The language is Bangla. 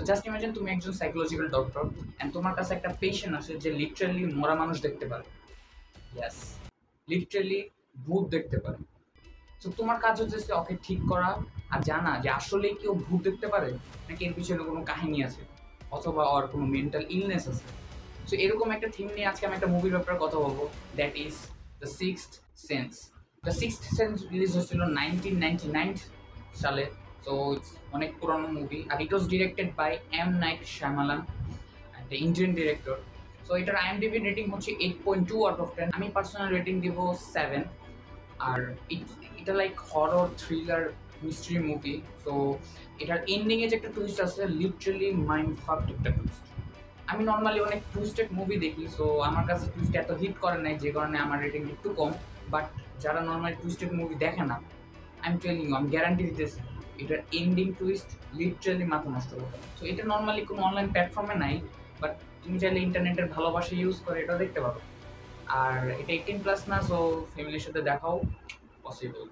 জাস্ট ইমাজিন তুমি একজন সাইকোলজিক্যাল ডক্টর অ্যান্ড তোমার কাছে একটা পেশেন্ট আসে যে লিটারালি মরা মানুষ দেখতে পারে। ইয়াস, লিটারালি ভূত দেখতে পারে। তো তোমার কাজ হচ্ছে ওকে ঠিক করা আর জানা যে আসলেই কেউ ভূত দেখতে পারে নাকি এর পিছনে কোনো কাহিনী আছে অথবা ওর কোনো মেন্টাল ইলনেস আছে। সো এরকম একটা থিম নিয়ে আজকে আমি একটা মুভির ব্যাপারে কথা বলবো, that is the sixth sense. The sixth sense release হয়েছিল 1999 সালে। সো ইটস অনেক পুরনো মুভি আর it was directed by M night Shyamalan, একটা ইন্ডিয়ান ডিরেক্টর। সো এটার আইএমডিবি রেটিং হচ্ছে 8.2 আউট অফ 10। আমি পার্সোনাল রেটিং দিব 7। আর এটা like horror thriller mystery movie. So এটার এন্ডিং এ যে একটা টুইস্ট আছে, লিটারালি মাইন্ড ফাকড একটা টুইস্ট। আমি নর্মালি অনেক টুইস্টেড মুভি দেখি, সো আমার কাছে টুইস্ট এত হিট করে নাই, যে কারণে আমার রেটিং একটু কম। বাট যারা নর্মালি টুইস্টেড মুভি দেখে না, আই এম টেলিং ইউ, আমি গ্যারান্টি দিতেছি এটার এন্ডিং টুইস্ট লিটারালি মাথা নষ্ট করবে। সো এটা নর্মালি কোনো অনলাইন প্ল্যাটফর্মে নাই, বাট তুমি চাইলে ইন্টারনেটের ভালোবাসা ইউজ করে এটা দেখতে পারো। আর এটা 18+ না, সো ফ্যামিলির সাথে দেখাও পসিবল।